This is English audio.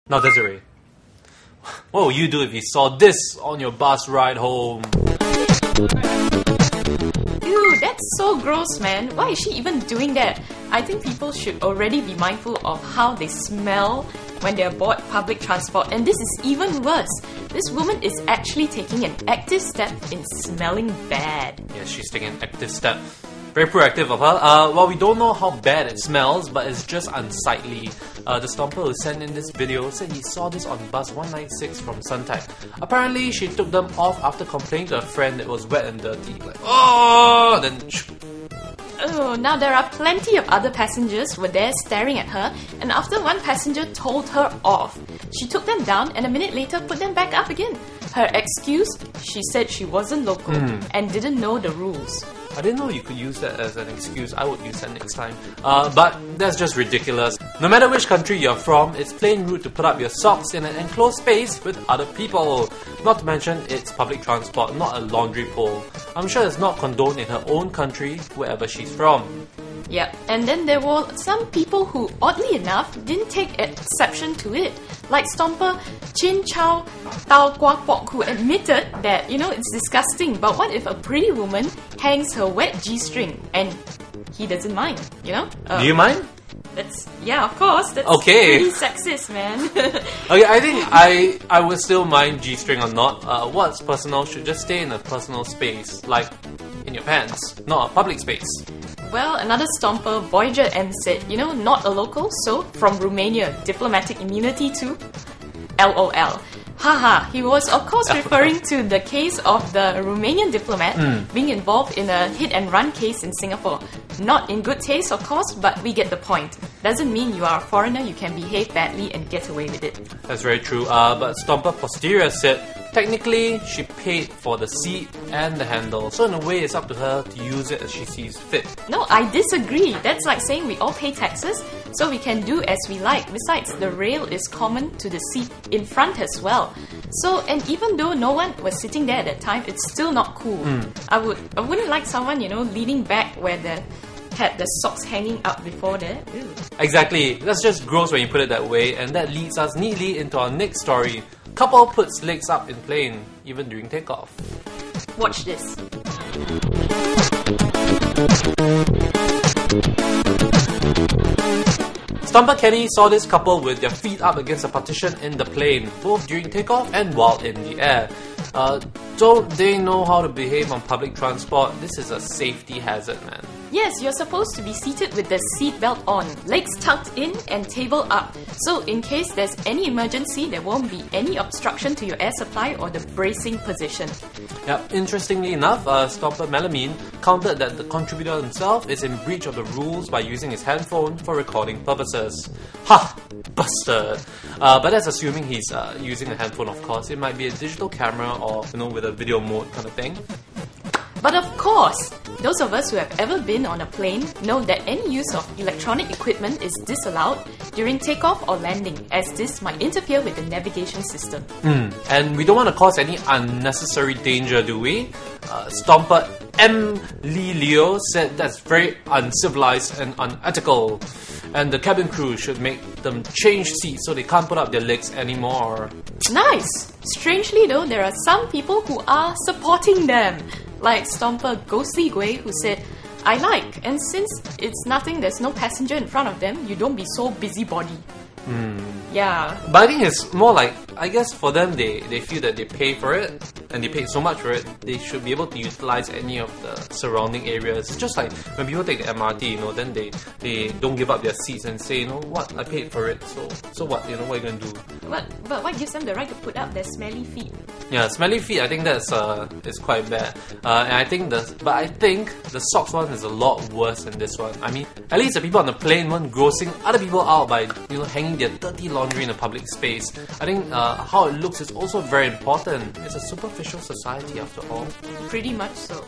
Now, Desiree, what would you do if you saw this on your bus ride home? Ew, that's so gross, man. Why is she even doing that? I think people should already be mindful of how they smell when they are aboard public transport, and this is even worse. This woman is actually taking an active step in smelling bad. Yes, she's taking an active step. Very proactive of her. Well, we don't know how bad it smells, but it's just unsightly. The Stomper who sent in this video said he saw this on bus 196 from Suntec. Apparently, she took them off after complaining to a friend that it was wet and dirty. Like, oh! Then... Oh, now there are plenty of other passengers who were there staring at her, and after one passenger told her off, she took them down and a minute later put them back up again. Her excuse? She said she wasn't local and didn't know the rules. I didn't know you could use that as an excuse. I would use that next time. But that's just ridiculous. No matter which country you're from, it's plain rude to put up your socks in an enclosed space with other people. Not to mention, it's public transport, not a laundry pole. I'm sure it's not condoned in her own country, wherever she's from. Yep, and then there were some people who, oddly enough, didn't take exception to it. Like Stomper Chin Chow Tau Kwa Pok, who admitted that, it's disgusting, but what if a pretty woman hangs her wet G-string and he doesn't mind, Do you mind? Yeah, of course. That's okay. Pretty sexist, man. Okay, I think I would still mind G-string or not. What's personal should just stay in a personal space, like in your pants, not a public space. Well, another Stomper, Voyager M, said, not a local, so from Romania, diplomatic immunity too? LOL. Haha, he was of course referring to the case of the Romanian diplomat being involved in a hit-and-run case in Singapore. Not in good taste, of course, but we get the point. Doesn't mean you are a foreigner, you can behave badly and get away with it. That's very true, but Stomper Posterior said, technically, she paid for the seat and the handle, so in a way it's up to her to use it as she sees fit. No, I disagree. That's like saying we all pay taxes, so we can do as we like. Besides, the rail is common to the seat in front as well. So, and even though no one was sitting there at that time, it's still not cool. I wouldn't like someone, leaning back where they had the socks hanging up before that. Ew. Exactly. That's just gross when you put it that way, and that leads us neatly into our next story. Couple puts legs up in plane, even during takeoff. Watch this. Stomper Kenny saw this couple with their feet up against a partition in the plane, both during takeoff and while in the air. Don't they know how to behave on public transport? This is a safety hazard, man. Yes, you're supposed to be seated with the seatbelt on, legs tucked in and table up. So in case there's any emergency, there won't be any obstruction to your air supply or the bracing position. Yep, interestingly enough, Stomper Melamine countered that the contributor himself is in breach of the rules by using his handphone for recording purposes. Ha! Busted! But that's assuming he's using a handphone, of course. It might be a digital camera or, with a video mode kind of thing. But of course, those of us who have ever been on a plane know that any use of electronic equipment is disallowed during takeoff or landing, as this might interfere with the navigation system. And we don't want to cause any unnecessary danger, do we? Stomper M. Lee Leo said that's very uncivilized and unethical, and the cabin crew should make them change seats so they can't put up their legs anymore. Nice! Strangely though, there are some people who are supporting them. Like Stomper Ghostly Gui, who said, I like, and since it's nothing, there's no passenger in front of them, you don't be so busybody. Yeah. But I think it's more like, I guess for them, they feel that they pay for it, and they paid so much for it, they should be able to utilize any of the surrounding areas. It's just like when people take the MRT, then they don't give up their seats and say, what, I paid for it, so what, what are you going to do? But what gives them the right to put up their smelly feet? Yeah, smelly feet, I think that's is quite bad. And I think the socks one is a lot worse than this one. I mean, at least the people on the plane weren't grossing other people out by hanging their dirty laundry in a public space. I think how it looks is also very important. It's a superficial society after all. Pretty much so.